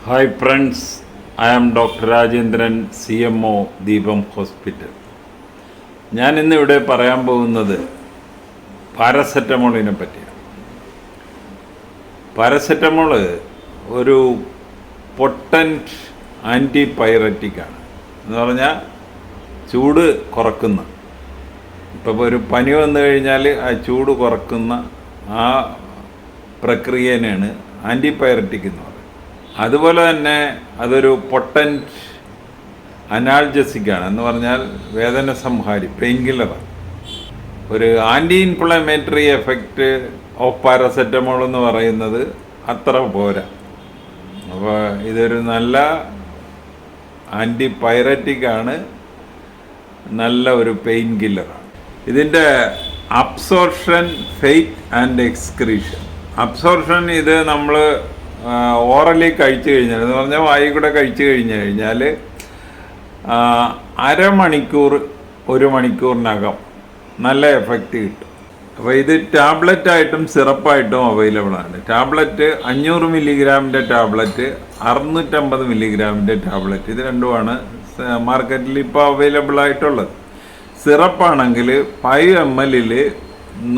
Hi friends, I am doctor Rajendran, CMO Deepam hospital. ഞാൻ ഇന്നിവിടെ പറയാൻ പോകുന്നത് പാരസെറ്റമോളിനെ പറ്റിയാണ്. പാരസെറ്റമോൾ ഒരു പൊട്ടൻറ്റ് ആൻറ്റിപൈററ്റിക്കാണ്. എന്ന് പറഞ്ഞാൽ ചൂട് കുറക്കുന്ന, ഇപ്പോൾ ഒരു പനി വന്നു കഴിഞ്ഞാൽ ആ ചൂട് കുറക്കുന്ന ആ പ്രക്രിയനെയാണ് ആൻറ്റിപൈററ്റിക് എന്ന് പറയുന്നത്. അതുപോലെ തന്നെ അതൊരു പൊട്ടൻറ്റ് അനാൾജസിക്കാണ്. എന്ന് പറഞ്ഞാൽ വേദന സംഹാരി, പെയിൻ കില്ലറാണ്. ഒരു anti inflammatory effect of paracetamol എന്ന് പറയുന്നത് അത്ര പോരാ. അപ്പോൾ ഇതൊരു നല്ല ആൻറ്റിപൈററ്റിക്കാണ്, നല്ല ഒരു പെയിൻ കില്ലറാണ്. ഇതിൻ്റെ absorption, fate and excretion. Absorption ഇത് നമ്മൾ ഓറലി കഴിച്ചു കഴിഞ്ഞാൽ, എന്ന് പറഞ്ഞാൽ വായിൽ കൂടെ കഴിച്ചു കഴിഞ്ഞാൽ അരമണിക്കൂർ 1 മണിക്കൂറിനകം നല്ല എഫക്റ്റ് കിട്ടും. അപ്പോൾ ഇത് ടാബ്ലറ്റായിട്ടും സിറപ്പായിട്ടും അവൈലബിൾ ആണ്. ടാബ്ലറ്റ് 500 മില്ലിഗ്രാമിൻ്റെ ടാബ്ലറ്റ്, 650 മില്ലിഗ്രാമിൻ്റെ ടാബ്ലറ്റ്, ഇത് രണ്ടുമാണ് മാർക്കറ്റിൽ ഇപ്പോൾ അവൈലബിൾ ആയിട്ടുള്ളത്. സിറപ്പാണെങ്കിൽ 5 ml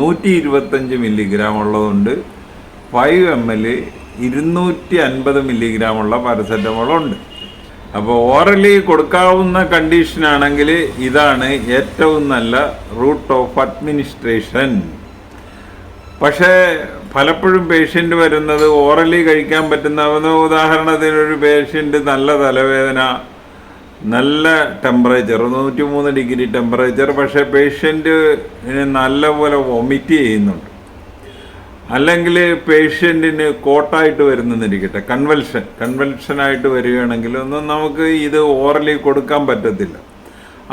125 മില്ലിഗ്രാം ഉള്ളതുണ്ട്, 5 ml 250 മില്ലിഗ്രാമുള്ള പാരസെറ്റമോളുണ്ട്. അപ്പോൾ ഓറലി കൊടുക്കാവുന്ന കണ്ടീഷനാണെങ്കിൽ ഇതാണ് ഏറ്റവും നല്ല റൂട്ട് ഓഫ് അഡ്മിനിസ്ട്രേഷൻ. പക്ഷേ പലപ്പോഴും പേഷ്യൻ്റ് വരുന്നത് ഓറലി കഴിക്കാൻ പറ്റുന്ന, ഉദാഹരണത്തിനൊരു പേഷ്യൻ്റ് നല്ല തലവേദന, നല്ല ടെമ്പറേച്ചർ 103 ഡിഗ്രി ടെമ്പറേച്ചർ, പക്ഷേ പേഷ്യൻ്റ് നല്ലപോലെ വൊമിറ്റ് ചെയ്യുന്നുണ്ട്. അല്ലെങ്കിൽ പേഷ്യൻറ്റിന് കോട്ടായിട്ട് വരുന്നെന്നിരിക്കട്ടെ, കൺവൽഷനായിട്ട് വരികയാണെങ്കിൽ ഒന്നും നമുക്ക് ഇത് ഓറലി കൊടുക്കാൻ പറ്റത്തില്ല.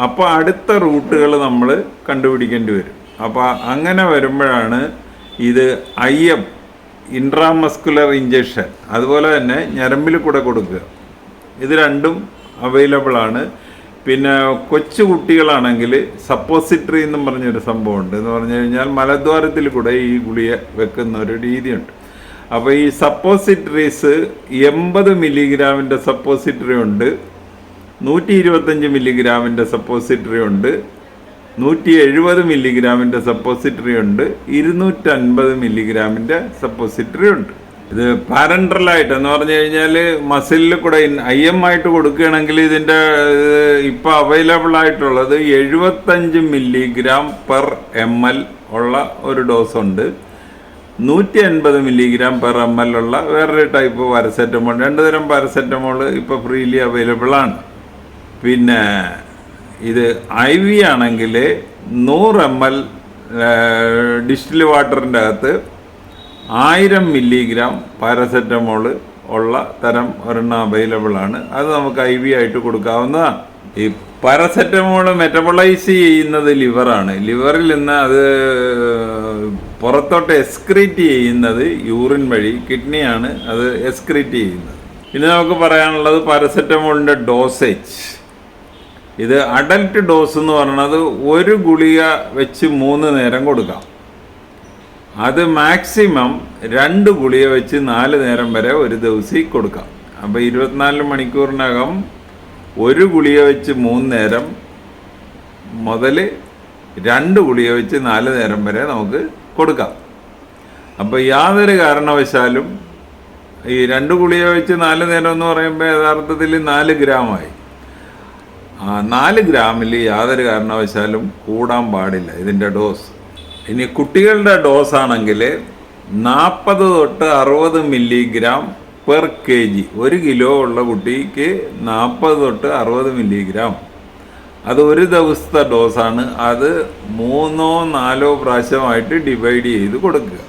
അപ്പോൾ അടുത്ത റൂട്ടുകൾ നമ്മൾ കണ്ടുപിടിക്കേണ്ടി വരും. അപ്പോൾ അങ്ങനെ വരുമ്പോഴാണ് ഇത് IM, ഇൻട്രാമസ്കുലർ ഇഞ്ചക്ഷൻ, അതുപോലെ തന്നെ ഞരമ്പിൽ കൂടെ കൊടുക്കുക. ഇത് രണ്ടും അവൈലബിൾ ആണ്. പിന്നെ കൊച്ചു കുട്ടികളാണെങ്കിൽ സപ്പോസിറ്ററി എന്നും പറഞ്ഞൊരു സംഭവമുണ്ട്. എന്ന് പറഞ്ഞു കഴിഞ്ഞാൽ മലദ്വാരത്തിൽ കൂടെ ഈ ഗുളിക വെക്കുന്ന ഒരു രീതിയുണ്ട്. അപ്പോൾ ഈ സപ്പോസിറ്ററീസ് 80 മില്ലിഗ്രാമിൻ്റെ സപ്പോസിറ്ററി ഉണ്ട്, 125 മില്ലിഗ്രാമിൻ്റെ സപ്പോസിറ്ററി ഉണ്ട്, 170 മില്ലിഗ്രാമിൻ്റെ സപ്പോസിറ്ററി ഉണ്ട്, 250 മില്ലിഗ്രാമിൻ്റെ സപ്പോസിറ്ററി ഉണ്ട്. ഇത് പാരൻട്രലായിട്ട്, എന്ന് പറഞ്ഞു കഴിഞ്ഞാൽ മസിലിൽ കൂടെ IM ആയിട്ട് കൊടുക്കുകയാണെങ്കിൽ ഇതിൻ്റെ ഇപ്പോൾ അവൈലബിൾ ആയിട്ടുള്ളത് 75 മില്ലിഗ്രാം പെർ ml ഉള്ള ഒരു ഡോസ് ഉണ്ട്, 150 മില്ലിഗ്രാം പെർ ml ഉള്ള വേറൊരു ടൈപ്പ് പാരസെറ്റമോൾ. 2 തരം പാരസെറ്റമോൾ ഇപ്പോൾ ഫ്രീലി അവൈലബിൾ ആണ്. പിന്നെ ഇത് IV ആണെങ്കിൽ 100 ml ഡിസ്റ്റിൽ വാട്ടറിൻ്റെ അകത്ത് 1000 മില്ലിഗ്രാം പാരസെറ്റമോൾ ഉള്ള തരം ഒരെണ്ണം അവൈലബിൾ ആണ്. അത് നമുക്ക് IV ആയിട്ട് കൊടുക്കാവുന്നതാണ്. ഈ പാരസെറ്റമോൾ മെറ്റബോളൈസ് ചെയ്യുന്നത് ലിവറാണ്. ലിവറിൽ നിന്ന് അത് പുറത്തോട്ട് എക്സ്ക്രീറ്റ് ചെയ്യുന്നത് യൂറിൻ വഴി, കിഡ്നിയാണ് അത് എക്സ്ക്രീറ്റ് ചെയ്യുന്നത്. ഇനി നമുക്ക് പറയാനുള്ളത് പാരസെറ്റമോളിൻ്റെ ഡോസേജ്. ഇത് അഡൽട്ട് ഡോസ് എന്ന് പറയുന്നത് 1 ഗുളിക വെച്ച് 3 നേരം കൊടുക്കാം. അത് മാക്സിമം 2 ഗുളിക വെച്ച് 4 നേരം വരെ ഒരു ദിവസം കൊടുക്കാം. അപ്പോൾ 24 മണിക്കൂറിനകം 1 ഗുളിക വെച്ച് 3 നേരം മുതൽ 2 ഗുളിക വെച്ച് 4 നേരം വരെ നമുക്ക് കൊടുക്കാം. അപ്പോൾ യാതൊരു കാരണവശാലും ഈ 2 ഗുളിക വെച്ച് 4 നേരം എന്ന് പറയുമ്പോൾ യഥാർത്ഥത്തിൽ 4 ഗ്രാമായി. 4 ഗ്രാമിൽ യാതൊരു കാരണവശാലും കൂടാൻ പാടില്ല ഇതിൻ്റെ ഡോസ്. ഇനി കുട്ടികളുടെ ഡോസ് ആണെങ്കിൽ 40 തൊട്ട് 60 മില്ലിഗ്രാം പെർ kg. 1 കിലോ ഉള്ള കുട്ടിക്ക് 40 തൊട്ട് 60 മില്ലിഗ്രാം. അത് ഒരു ദിവസത്തെ ഡോസാണ്. അത് 3 or 4 പ്രാവശ്യമായിട്ട് ഡിവൈഡ് ചെയ്ത് കൊടുക്കുക.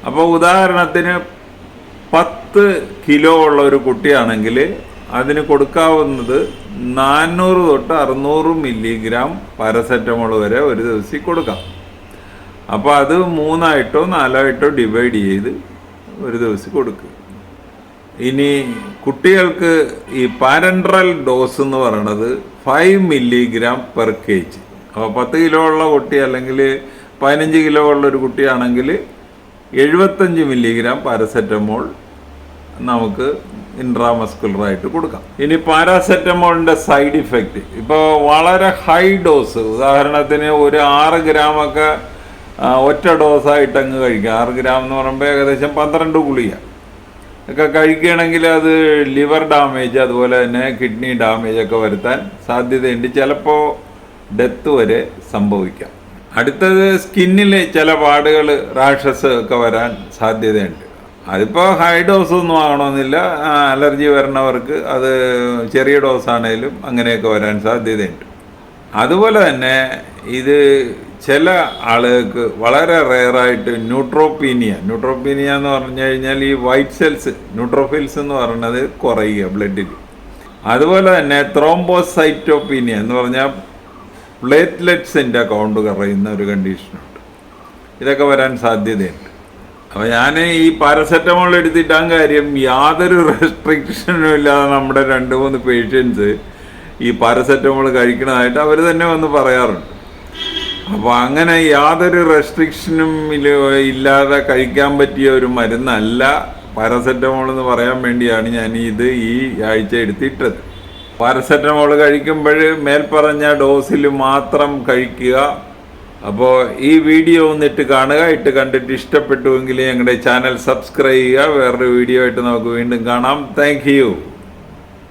അപ്പോൾ ഉദാഹരണത്തിന് 10 കിലോ ഉള്ള ഒരു കുട്ടിയാണെങ്കിൽ അതിന് കൊടുക്കാവുന്നത് 400 തൊട്ട് 600 മില്ലിഗ്രാം പാരസെറ്റമോൾ വരെ ഒരു ദിവസം കൊടുക്കാം. അപ്പോൾ അത് 3 or 4 ഡിവൈഡ് ചെയ്ത് ഒരു ദിവസം കൊടുക്കുക. ഇനി കുട്ടികൾക്ക് ഈ പാരൻട്രൽ ഡോസ് എന്ന് പറയുന്നത് 5 മില്ലിഗ്രാം പെർ kg. അപ്പോൾ 10 കിലോ ഉള്ള കുട്ടി അല്ലെങ്കിൽ 15 കിലോ ഉള്ള ഒരു കുട്ടിയാണെങ്കിൽ 75 മില്ലിഗ്രാം പാരസെറ്റമോൾ നമുക്ക് ഇൻട്രാമസ്കുലറായിട്ട് കൊടുക്കാം. ഇനി പാരാസെറ്റമോളിൻ്റെ സൈഡ് ഇഫക്റ്റ്, ഇപ്പോൾ വളരെ ഹൈ ഡോസ്, ഉദാഹരണത്തിന് ഒരു 6 ഗ്രാമൊക്കെ ഒറ്റ ഡോസായിട്ട് അങ്ങ് കഴിക്കാം. 6 ഗ്രാം എന്ന് പറയുമ്പോൾ ഏകദേശം 12 ഗുളിക ഒക്കെ കഴിക്കുകയാണെങ്കിൽ അത് ലിവർ ഡാമേജ്, അതുപോലെ തന്നെ കിഡ്നി ഡാമേജ് ഒക്കെ വരുത്താൻ സാധ്യതയുണ്ട്. ചിലപ്പോൾ ഡെത്ത് വരെ സംഭവിക്കാം. അടുത്തത് സ്കിന്നിൽ ചില പാടുകൾ, റാഷസ് ഒക്കെ വരാൻ സാധ്യതയുണ്ട്. അതിപ്പോൾ ഹൈ ഡോസ് ഒന്നും ആകണമെന്നില്ല. അലർജി വരുന്നവർക്ക് അത് ചെറിയ ഡോസാണേലും അങ്ങനെയൊക്കെ വരാൻ സാധ്യതയുണ്ട്. അതുപോലെ തന്നെ ഇത് ചില ആളുകൾക്ക് വളരെ റെയറായിട്ട് ന്യൂട്രോപ്പീനിയ എന്ന് പറഞ്ഞു കഴിഞ്ഞാൽ ഈ വൈറ്റ് സെൽസ്, ന്യൂട്രോഫിൽസ് എന്ന് പറയുന്നത് കുറയുക ബ്ലഡിൽ. അതുപോലെ തന്നെ ത്രോംബോസൈറ്റോപീനിയ എന്ന് പറഞ്ഞാൽ പ്ലേറ്റ്ലെറ്റ്സിൻ്റെ കൗണ്ട് കുറയുന്ന ഒരു കണ്ടീഷനുണ്ട്. ഇതൊക്കെ വരാൻ സാധ്യതയുണ്ട്. അപ്പോൾ ഞാൻ ഈ പാരസെറ്റമോൾ എടുത്തിട്ടാൻ കാര്യം, യാതൊരു റെസ്ട്രിക്ഷനും ഇല്ലാതെ നമ്മുടെ 2-3 പേഷ്യൻസ് ഈ പാരസെറ്റമോൾ കഴിക്കണതായിട്ട് അവർ തന്നെ വന്ന് പറയാറുണ്ട്. അപ്പോൾ അങ്ങനെ യാതൊരു റെസ്ട്രിക്ഷനും ഇല്ലാതെ കഴിക്കാൻ പറ്റിയ ഒരു മരുന്നല്ല പാരസെറ്റമോൾ എന്ന് പറയാൻ വേണ്ടിയാണ് ഞാൻ ഇത് ഈ ആഴ്ച എടുത്തിട്ടത്. പാരസെറ്റമോൾ കഴിക്കുമ്പോൾ മേൽപ്പറഞ്ഞ ഡോസിൽ മാത്രം കഴിക്കുക. അപ്പോൾ ഈ വീഡിയോ ഒന്നിട്ട് കാണുക. കണ്ടിട്ട് ഇഷ്ടപ്പെട്ടുവെങ്കിൽ ഞങ്ങളുടെ ചാനൽ സബ്സ്ക്രൈബ് ചെയ്യുക. വേറൊരു വീഡിയോ ആയിട്ട് നമുക്ക് വീണ്ടും കാണാം. Thank you.